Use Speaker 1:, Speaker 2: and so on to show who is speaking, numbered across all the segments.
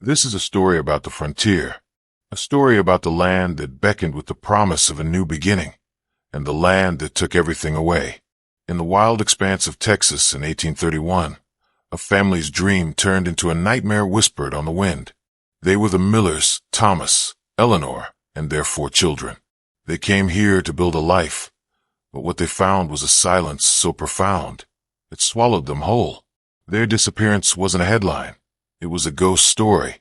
Speaker 1: This is a story about the frontier, a story about the land that beckoned with the promise of a new beginning, and the land that took everything away. In the wild expanse of Texas in 1831, a family's dream turned into a nightmare whispered on the wind. They were the Millers, Thomas, Eleanor, and their 4 children. They came here to build a life, but what they found was a silence so profound it swallowed them whole. Their disappearance wasn't a headline. It was a ghost story,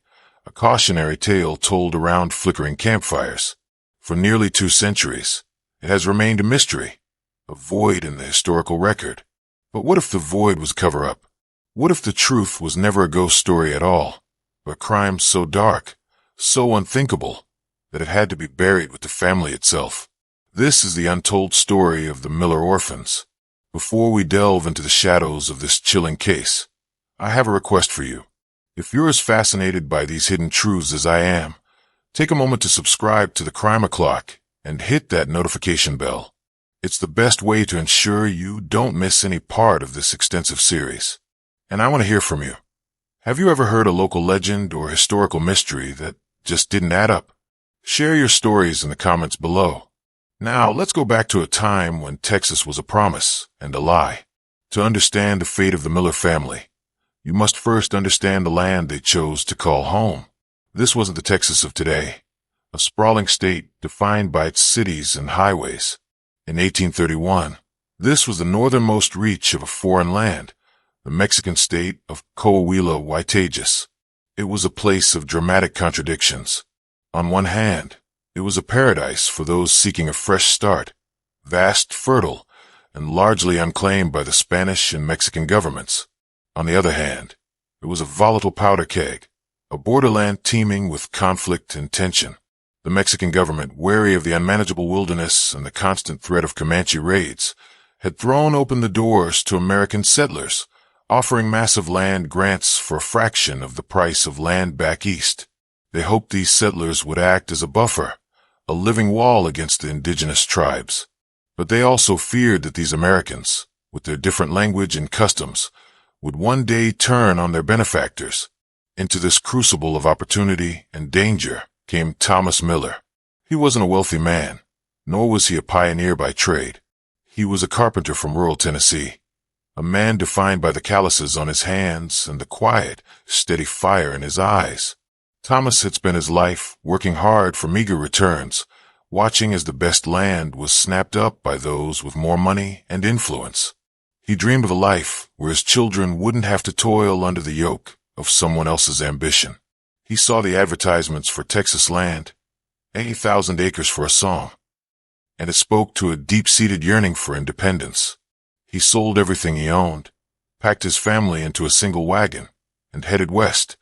Speaker 1: a cautionary tale told around flickering campfires. For nearly 2 centuries, it has remained a mystery, a void in the historical record. But what if the void was a cover-up? What if the truth was never a ghost story at all, but a crime so dark, so unthinkable, that it had to be buried with the family itself? This is the untold story of the Miller orphans. Before we delve into the shadows of this chilling case, I have a request for you. If you're as fascinated by these hidden truths as I am, take a moment to subscribe to the Crime O'Clock and hit that notification bell. It's the best way to ensure you don't miss any part of this extensive series. And I want to hear from you. Have you ever heard a local legend or historical mystery that just didn't add up? Share your stories in the comments below. Now, let's go back to a time when Texas was a promise and a lie. To understand the fate of the Miller family, you must first understand the land they chose to call home. This wasn't the Texas of today, a sprawling state defined by its cities and highways. In 1831, this was the northernmost reach of a foreign land, the Mexican state of Coahuila Huaytejas. It was a place of dramatic contradictions. On one hand, it was a paradise for those seeking a fresh start, vast, fertile, and largely unclaimed by the Spanish and Mexican governments. On the other hand, it was a volatile powder keg, a borderland teeming with conflict and tension. The Mexican government, wary of the unmanageable wilderness and the constant threat of Comanche raids, had thrown open the doors to American settlers, offering massive land grants for a fraction of the price of land back east. They hoped these settlers would act as a buffer, a living wall against the indigenous tribes. But they also feared that these Americans, with their different language and customs, would one day turn on their benefactors. Into this crucible of opportunity and danger came Thomas Miller. He wasn't a wealthy man, nor was he a pioneer by trade. He was a carpenter from rural Tennessee, a man defined by the calluses on his hands and the quiet, steady fire in his eyes. Thomas had spent his life working hard for meager returns, watching as the best land was snapped up by those with more money and influence. He dreamed of a life where his children wouldn't have to toil under the yoke of someone else's ambition. He saw the advertisements for Texas land, 80,000 acres for a song, and it spoke to a deep-seated yearning for independence. He sold everything he owned, packed his family into a single wagon, and headed west,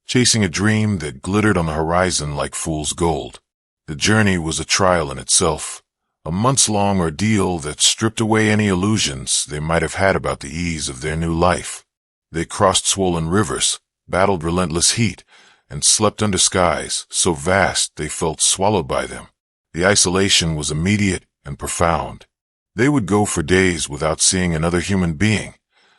Speaker 1: chasing a dream that glittered on the horizon like fool's gold. The journey was a trial in itself, a months-long ordeal that stripped away any illusions they might have had about the ease of their new life. They crossed swollen rivers, battled relentless heat, and slept under skies so vast they felt swallowed by them. The isolation was immediate and profound. They would go for days without seeing another human being,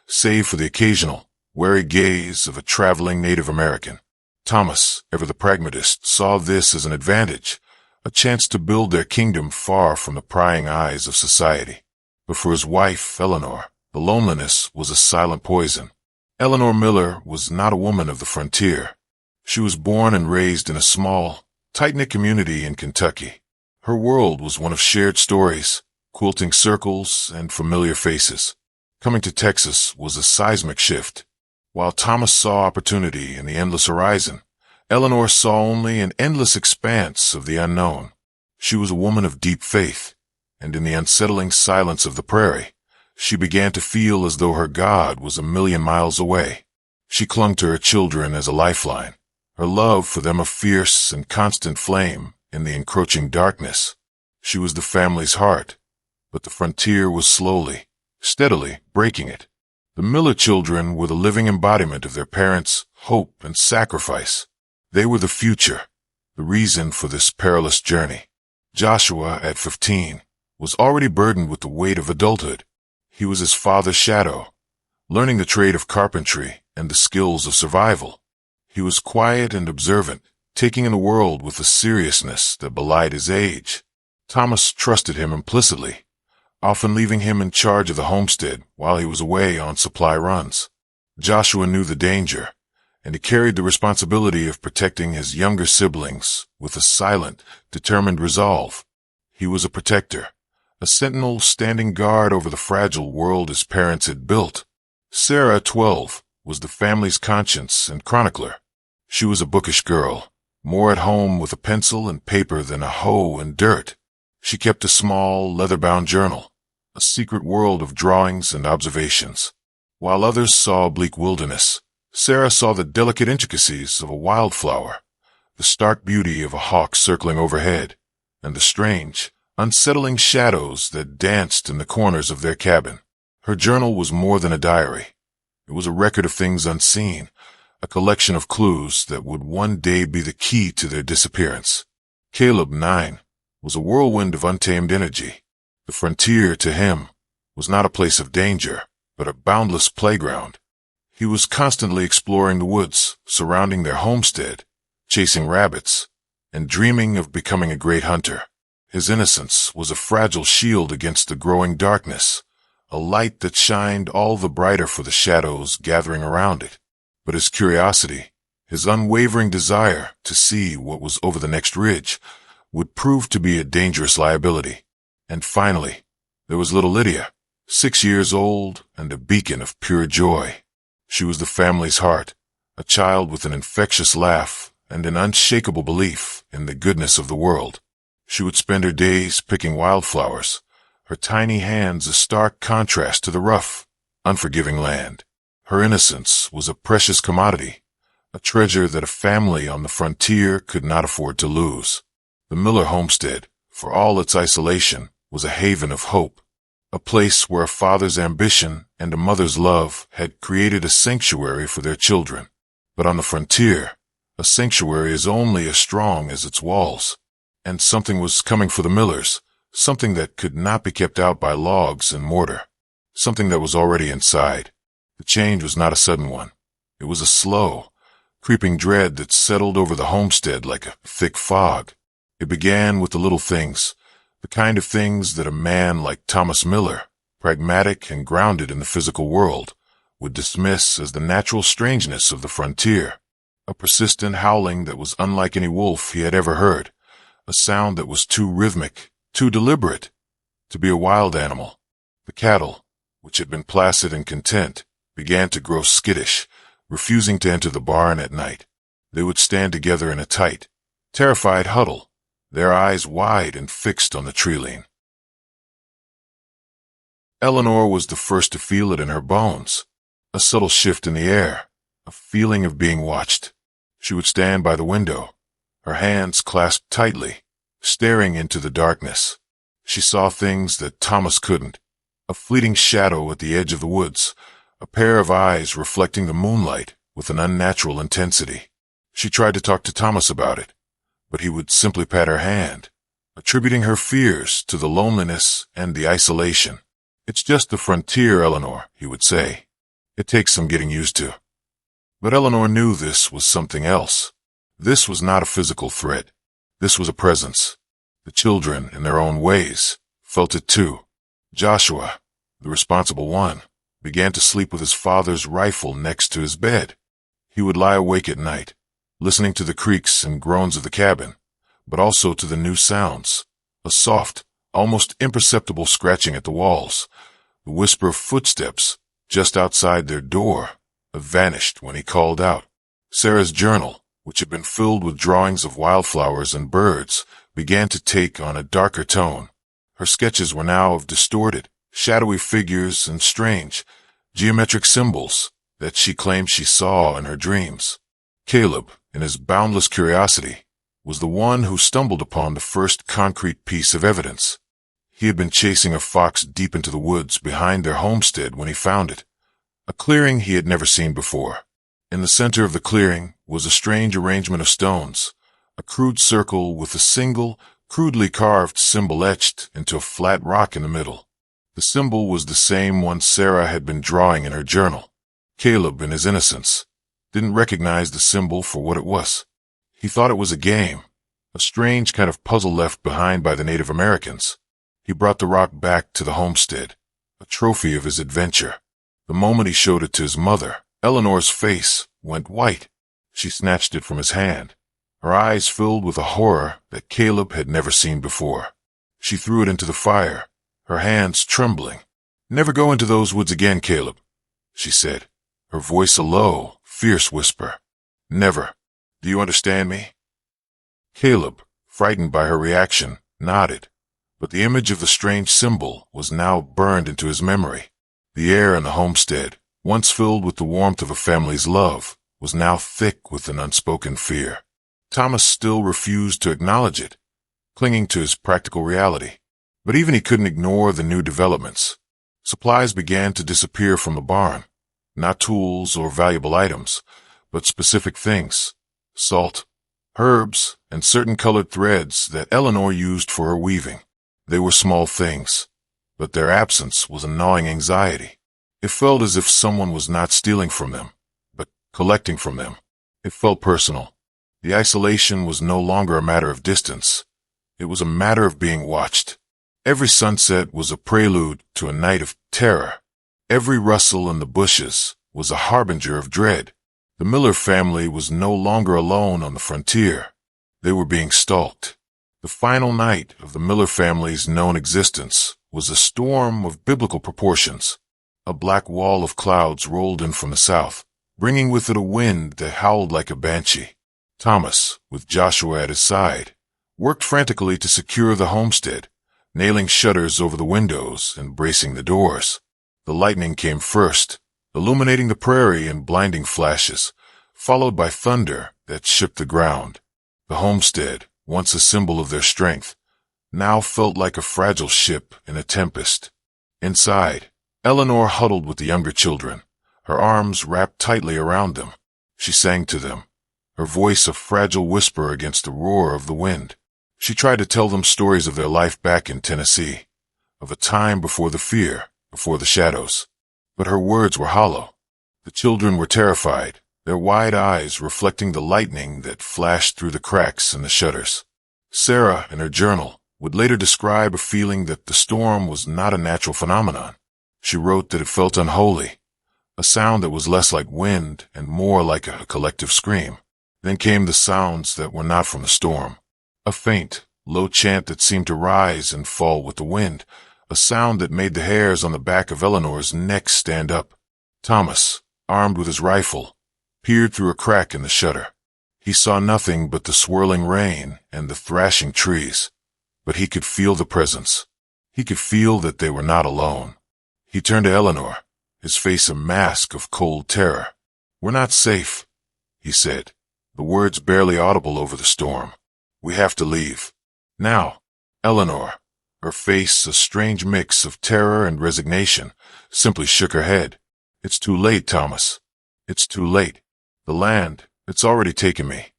Speaker 1: save for the occasional, wary gaze of a traveling Native American. Thomas, ever the pragmatist, saw this as an advantage, a chance to build their kingdom far from the prying eyes of society. But for his wife, Eleanor, the loneliness was a silent poison. Eleanor Miller was not a woman of the frontier. She was born and raised in a small, tight-knit community in Kentucky. Her world was one of shared stories, quilting circles, and familiar faces. Coming to Texas was a seismic shift. While Thomas saw opportunity in the endless horizon, Eleanor saw only an endless expanse of the unknown. She was a woman of deep faith, and in the unsettling silence of the prairie, she began to feel as though her God was a million miles away. She clung to her children as a lifeline, her love for them a fierce and constant flame in the encroaching darkness. She was the family's heart, but the frontier was slowly, steadily breaking it. The Miller children were the living embodiment of their parents' hope and sacrifice. They were the future, the reason for this perilous journey. Joshua, at 15, was already burdened with the weight of adulthood. He was his father's shadow, learning the trade of carpentry and the skills of survival. He was quiet and observant, taking in the world with a seriousness that belied his age. Thomas trusted him implicitly, often leaving him in charge of the homestead while he was away on supply runs. Joshua knew the danger, and he carried the responsibility of protecting his younger siblings with a silent, determined resolve. He was a protector, a sentinel standing guard over the fragile world his parents had built. Sarah, 12, was the family's conscience and chronicler. She was a bookish girl, more at home with a pencil and paper than a hoe and dirt. She kept a small, leather-bound journal, a secret world of drawings and observations. While others saw a bleak wilderness, Sarah saw the delicate intricacies of a wildflower, the stark beauty of a hawk circling overhead, and the strange, unsettling shadows that danced in the corners of their cabin. Her journal was more than a diary. It was a record of things unseen, a collection of clues that would one day be the key to their disappearance. Caleb, 9, was a whirlwind of untamed energy. The frontier, to him, was not a place of danger, but a boundless playground. He was constantly exploring the woods surrounding their homestead, chasing rabbits, and dreaming of becoming a great hunter. His innocence was a fragile shield against the growing darkness, a light that shined all the brighter for the shadows gathering around it. But his curiosity, his unwavering desire to see what was over the next ridge, would prove to be a dangerous liability. And finally, there was little Lydia, 6 years old and a beacon of pure joy. She was the family's heart, a child with an infectious laugh and an unshakable belief in the goodness of the world. She would spend her days picking wildflowers, her tiny hands a stark contrast to the rough, unforgiving land. Her innocence was a precious commodity, a treasure that a family on the frontier could not afford to lose. The Miller homestead, for all its isolation, was a haven of hope, a place where a father's ambition and a mother's love had created a sanctuary for their children. But on the frontier, a sanctuary is only as strong as its walls. And something was coming for the Millers, something that could not be kept out by logs and mortar, something that was already inside. The change was not a sudden one. It was a slow, creeping dread that settled over the homestead like a thick fog. It began with the little things, the kind of things that a man like Thomas Miller, pragmatic and grounded in the physical world, would dismiss as the natural strangeness of the frontier. A persistent howling that was unlike any wolf he had ever heard, a sound that was too rhythmic, too deliberate, to be a wild animal. The cattle, which had been placid and content, began to grow skittish, refusing to enter the barn at night. They would stand together in a tight, terrified huddle, their eyes wide and fixed on the tree-line. Eleanor was the first to feel it in her bones, a subtle shift in the air, a feeling of being watched. She would stand by the window, her hands clasped tightly, staring into the darkness. She saw things that Thomas couldn't, a fleeting shadow at the edge of the woods, a pair of eyes reflecting the moonlight with an unnatural intensity. She tried to talk to Thomas about it, but he would simply pat her hand, attributing her fears to the loneliness and the isolation. "It's just the frontier, Eleanor," he would say. "It takes some getting used to." But Eleanor knew this was something else. This was not a physical threat. This was a presence. The children, in their own ways, felt it too. Joshua, the responsible one, began to sleep with his father's rifle next to his bed. He would lie awake at night, listening to the creaks and groans of the cabin, but also to the new sounds, a soft, almost imperceptible scratching at the walls, the whisper of footsteps just outside their door, vanished when he called out. Sarah's journal, which had been filled with drawings of wildflowers and birds, began to take on a darker tone. Her sketches were now of distorted, shadowy figures and strange, geometric symbols that she claimed she saw in her dreams. Caleb, in his boundless curiosity, was the one who stumbled upon the first concrete piece of evidence. He had been chasing a fox deep into the woods behind their homestead when he found it, a clearing he had never seen before. In the center of the clearing was a strange arrangement of stones, a crude circle with a single, crudely carved symbol etched into a flat rock in the middle. The symbol was the same one Sarah had been drawing in her journal. Caleb, in his innocence, didn't recognize the symbol for what it was. He thought it was a game, a strange kind of puzzle left behind by the Native Americans. He brought the rock back to the homestead, a trophy of his adventure. The moment he showed it to his mother, Eleanor's face went white. She snatched it from his hand, her eyes filled with a horror that Caleb had never seen before. She threw it into the fire, her hands trembling. "Never go into those woods again, Caleb," she said, her voice a low, fierce whisper. "Never. Do you understand me?" Caleb, frightened by her reaction, nodded, but the image of the strange symbol was now burned into his memory. The air in the homestead, once filled with the warmth of a family's love, was now thick with an unspoken fear. Thomas still refused to acknowledge it, clinging to his practical reality. But even he couldn't ignore the new developments. Supplies began to disappear from the barn. Not tools or valuable items, but specific things. Salt, herbs, and certain colored threads that Eleanor used for her weaving. They were small things, but their absence was a gnawing anxiety. It felt as if someone was not stealing from them, but collecting from them. It felt personal. The isolation was no longer a matter of distance. It was a matter of being watched. Every sunset was a prelude to a night of terror. Every rustle in the bushes was a harbinger of dread. The Miller family was no longer alone on the frontier. They were being stalked. The final night of the Miller family's known existence was a storm of biblical proportions. A black wall of clouds rolled in from the south, bringing with it a wind that howled like a banshee. Thomas, with Joshua at his side, worked frantically to secure the homestead, nailing shutters over the windows and bracing the doors. The lightning came first, illuminating the prairie in blinding flashes, followed by thunder that shook the ground. The homestead, once a symbol of their strength, now felt like a fragile ship in a tempest. Inside, Eleanor huddled with the younger children, her arms wrapped tightly around them. She sang to them, her voice a fragile whisper against the roar of the wind. She tried to tell them stories of their life back in Tennessee, of a time before the fear, before the shadows. But her words were hollow. The children were terrified, their wide eyes reflecting the lightning that flashed through the cracks in the shutters. Sarah, in her journal, would later describe a feeling that the storm was not a natural phenomenon. She wrote that it felt unholy, a sound that was less like wind and more like a collective scream. Then came the sounds that were not from the storm. A faint, low chant that seemed to rise and fall with the wind, a sound that made the hairs on the back of Eleanor's neck stand up. Thomas, armed with his rifle, peered through a crack in the shutter. He saw nothing but the swirling rain and the thrashing trees, but he could feel the presence. He could feel that they were not alone. He turned to Eleanor, his face a mask of cold terror. "We're not safe," he said, the words barely audible over the storm. "We have to leave. Now." Eleanor, her face a strange mix of terror and resignation, simply shook her head. "It's too late, Thomas. It's too late. The land, it's already taken me."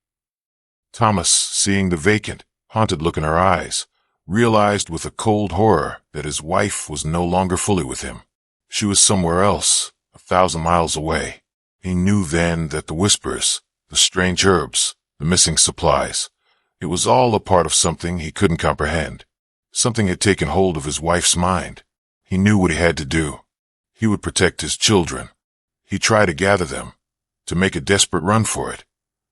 Speaker 1: Thomas, seeing the vacant, haunted look in her eyes, realized with a cold horror that his wife was no longer fully with him. She was somewhere else, 1,000 miles away. He knew then that the whispers, the strange herbs, the missing supplies, it was all a part of something he couldn't comprehend. Something had taken hold of his wife's mind. He knew what he had to do. He would protect his children. He tried to gather them, to make a desperate run for it.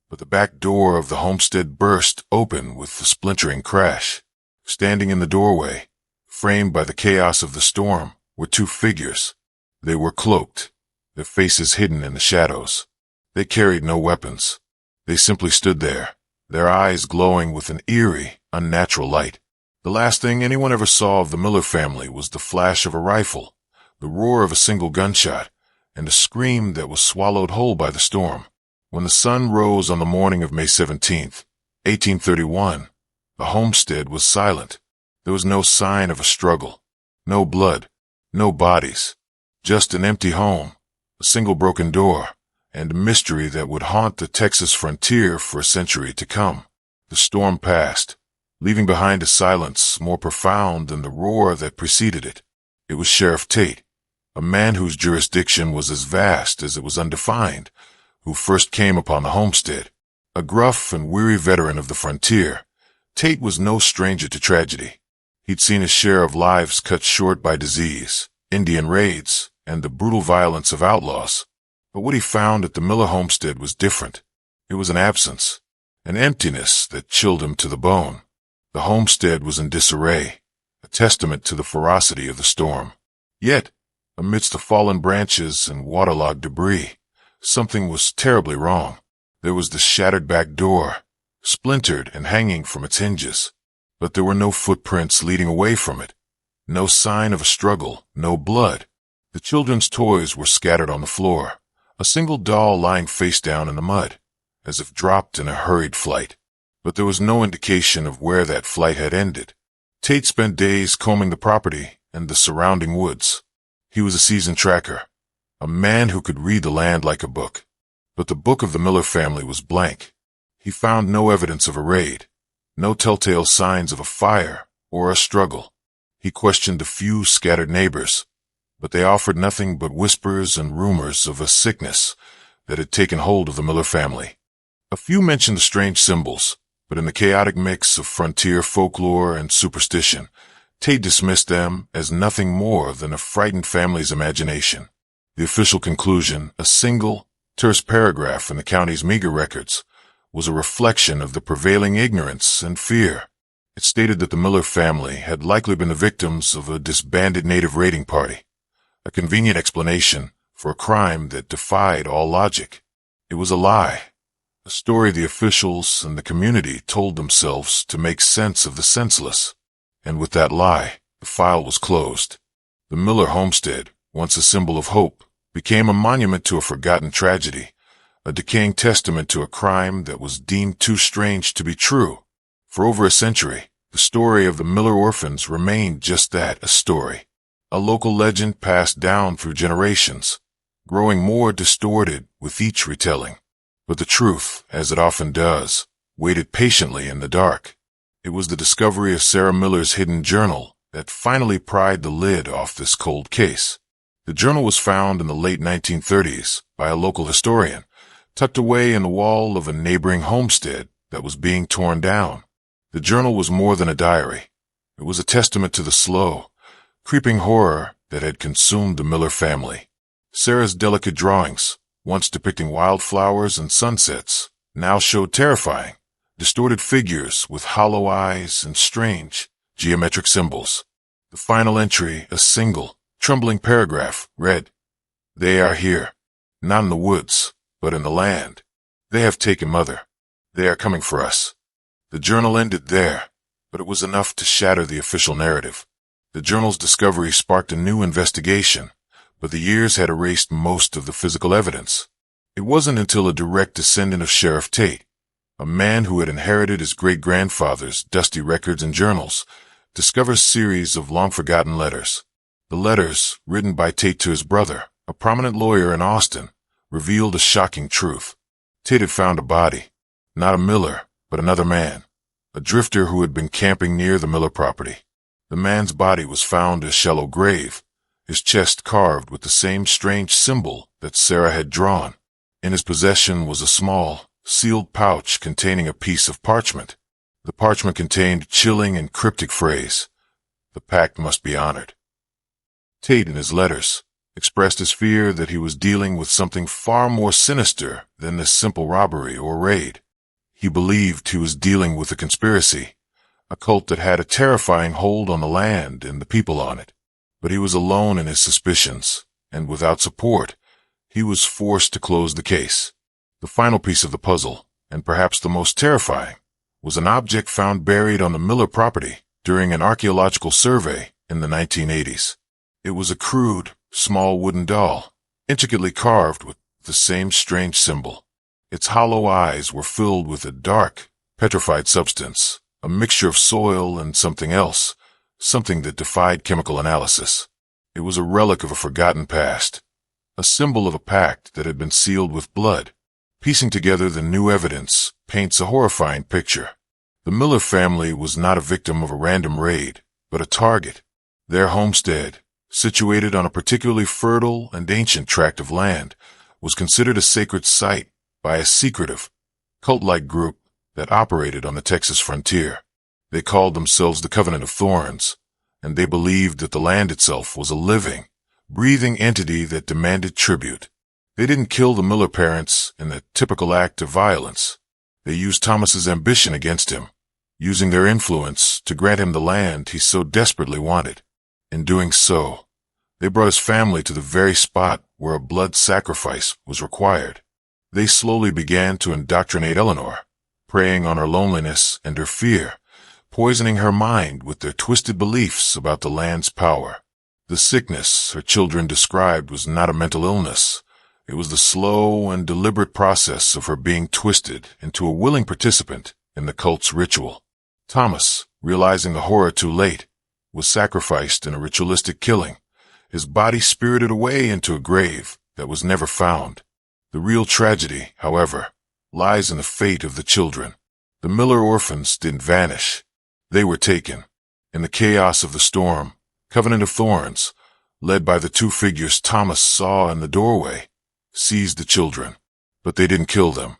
Speaker 1: But the back door of the homestead burst open with a splintering crash. Standing in the doorway, framed by the chaos of the storm, were two figures. They were cloaked, their faces hidden in the shadows. They carried no weapons. They simply stood there, their eyes glowing with an eerie, unnatural light. The last thing anyone ever saw of the Miller family was the flash of a rifle, the roar of a single gunshot, and a scream that was swallowed whole by the storm. When the sun rose on the morning of May 17th, 1831, the homestead was silent. There was no sign of a struggle, no blood, no bodies, just an empty home, a single broken door, and a mystery that would haunt the Texas frontier for a century to come. The storm passed, leaving behind a silence more profound than the roar that preceded it. It was Sheriff Tate, a man whose jurisdiction was as vast as it was undefined, who first came upon the homestead. A gruff and weary veteran of the frontier, Tate was no stranger to tragedy. He'd seen his share of lives cut short by disease, Indian raids, and the brutal violence of outlaws. But what he found at the Miller homestead was different. It was an absence, an emptiness that chilled him to the bone. The homestead was in disarray, a testament to the ferocity of the storm. Yet, amidst the fallen branches and waterlogged debris, something was terribly wrong. There was the shattered back door, splintered and hanging from its hinges. But there were no footprints leading away from it. No sign of a struggle, no blood. The children's toys were scattered on the floor, a single doll lying face down in the mud, as if dropped in a hurried flight. But there was no indication of where that flight had ended. Tate spent days combing the property and the surrounding woods. He was a seasoned tracker, a man who could read the land like a book. But the book of the Miller family was blank. He found no evidence of a raid, no telltale signs of a fire or a struggle. He questioned a few scattered neighbors, but they offered nothing but whispers and rumors of a sickness that had taken hold of the Miller family. A few mentioned the strange symbols, but in the chaotic mix of frontier folklore and superstition, Tate dismissed them as nothing more than a frightened family's imagination. The official conclusion, a single, terse paragraph in the county's meager records, was a reflection of the prevailing ignorance and fear. It stated that the Miller family had likely been the victims of a disbanded native raiding party, a convenient explanation for a crime that defied all logic. It was a lie, a story the officials and the community told themselves to make sense of the senseless. And with that lie, the file was closed. The Miller homestead, once a symbol of hope, became a monument to a forgotten tragedy, a decaying testament to a crime that was deemed too strange to be true. For over a century, the story of the Miller orphans remained just that, a story. A local legend passed down through generations, growing more distorted with each retelling. But the truth, as it often does, waited patiently in the dark. It was the discovery of Sarah Miller's hidden journal that finally pried the lid off this cold case. The journal was found in the late 1930s by a local historian, tucked away in the wall of a neighboring homestead that was being torn down. The journal was more than a diary. It was a testament to the slow, creeping horror that had consumed the Miller family. Sarah's delicate drawings, once depicting wildflowers and sunsets, now showed terrifying, distorted figures with hollow eyes and strange, geometric symbols. The final entry, a single, trembling paragraph, read, "They are here, not in the woods, but in the land. They have taken Mother. They are coming for us." The journal ended there, but it was enough to shatter the official narrative. The journal's discovery sparked a new investigation, but the years had erased most of the physical evidence. It wasn't until a direct descendant of Sheriff Tate, a man who had inherited his great-grandfather's dusty records and journals, discovered a series of long-forgotten letters. The letters, written by Tate to his brother, a prominent lawyer in Austin, revealed a shocking truth. Tate had found a body, not a Miller, but another man, a drifter who had been camping near the Miller property. The man's body was found a shallow grave, his chest carved with the same strange symbol that Sarah had drawn. In his possession was a small, sealed pouch containing a piece of parchment. The parchment contained a chilling and cryptic phrase, "The pact must be honored." Tate, in his letters, expressed his fear that he was dealing with something far more sinister than this simple robbery or raid. He believed he was dealing with a conspiracy, a cult that had a terrifying hold on the land and the people on it. But he was alone in his suspicions, and without support, he was forced to close the case. The final piece of the puzzle, and perhaps the most terrifying, was an object found buried on the Miller property during an archaeological survey in the 1980s. It was a crude, small wooden doll, intricately carved with the same strange symbol. Its hollow eyes were filled with a dark, petrified substance, a mixture of soil and something else, something that defied chemical analysis. It was a relic of a forgotten past, a symbol of a pact that had been sealed with blood. Piecing together the new evidence paints a horrifying picture. The Miller family was not a victim of a random raid, but a target. Their homestead, situated on a particularly fertile and ancient tract of land, was considered a sacred site by a secretive, cult-like group that operated on the Texas frontier. They called themselves the Covenant of Thorns, and they believed that the land itself was a living, breathing entity that demanded tribute. They didn't kill the Miller parents in the typical act of violence. They used Thomas's ambition against him, using their influence to grant him the land he so desperately wanted. In doing so, they brought his family to the very spot where a blood sacrifice was required. They slowly began to indoctrinate Eleanor, preying on her loneliness and her fear, poisoning her mind with their twisted beliefs about the land's power. The sickness her children described was not a mental illness. It was the slow and deliberate process of her being twisted into a willing participant in the cult's ritual. Thomas, realizing the horror too late, was sacrificed in a ritualistic killing, his body spirited away into a grave that was never found. The real tragedy, however, lies in the fate of the children. The Miller orphans didn't vanish. They were taken. In the chaos of the storm, Covenant of Thorns, led by the two figures Thomas saw in the doorway, seized the children. But they didn't kill them.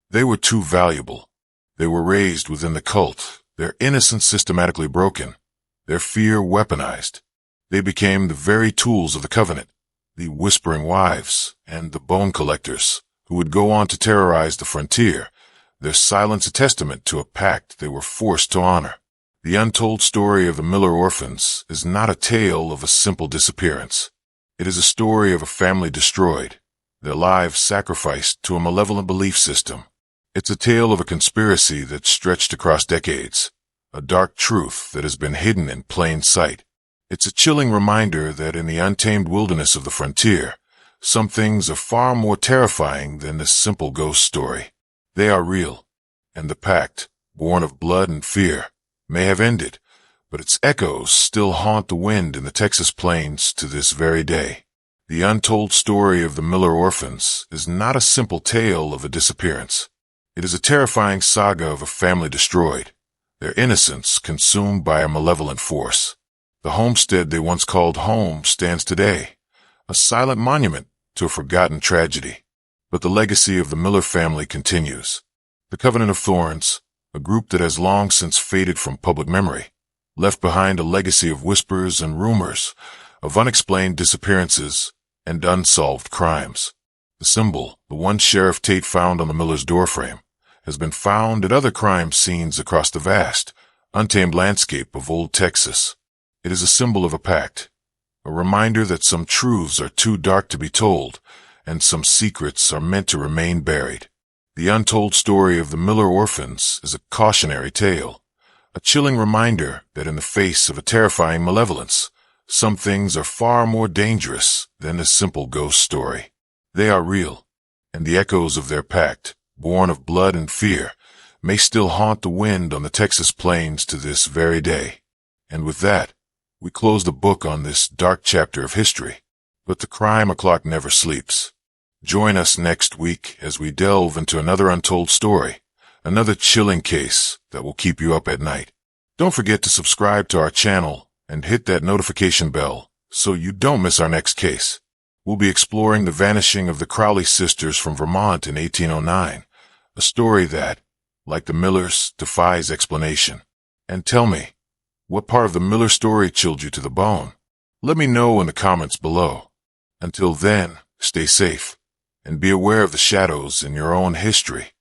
Speaker 1: They were too valuable. They were raised within the cult, their innocence systematically broken, their fear weaponized. They became the very tools of the Covenant, the Whispering Wives and the Bone Collectors, who would go on to terrorize the frontier, their silence a testament to a pact they were forced to honor. The untold story of the Miller orphans is not a tale of a simple disappearance. It is a story of a family destroyed, their lives sacrificed to a malevolent belief system. It's a tale of a conspiracy that stretched across decades, a dark truth that has been hidden in plain sight. It's a chilling reminder that in the untamed wilderness of the frontier, some things are far more terrifying than this simple ghost story. They are real, and the pact, born of blood and fear, may have ended, but its echoes still haunt the wind in the Texas plains to this very day. The untold story of the Miller orphans is not a simple tale of a disappearance. It is a terrifying saga of a family destroyed, their innocence consumed by a malevolent force. The homestead they once called home stands today, a silent monument to a forgotten tragedy. But the legacy of the Miller family continues. The Covenant of Thorns, a group that has long since faded from public memory, left behind a legacy of whispers and rumors, of unexplained disappearances and unsolved crimes. The symbol, the one Sheriff Tate found on the Miller's doorframe, has been found at other crime scenes across the vast, untamed landscape of old Texas. It is a symbol of a pact, a reminder that some truths are too dark to be told, and some secrets are meant to remain buried. The untold story of the Miller orphans is a cautionary tale, a chilling reminder that in the face of a terrifying malevolence, some things are far more dangerous than a simple ghost story. They are real, and the echoes of their pact, born of blood and fear, may still haunt the wind on the Texas plains to this very day. And with that, we close the book on this dark chapter of history. But the crime o'clock never sleeps. Join us next week as we delve into another untold story, another chilling case that will keep you up at night. Don't forget to subscribe to our channel and hit that notification bell so you don't miss our next case. We'll be exploring the vanishing of the Crowley sisters from Vermont in 1809, a story that, like the Millers, defies explanation. And tell me, what part of the Miller story chilled you to the bone? Let me know in the comments below. Until then, stay safe and be aware of the shadows in your own history.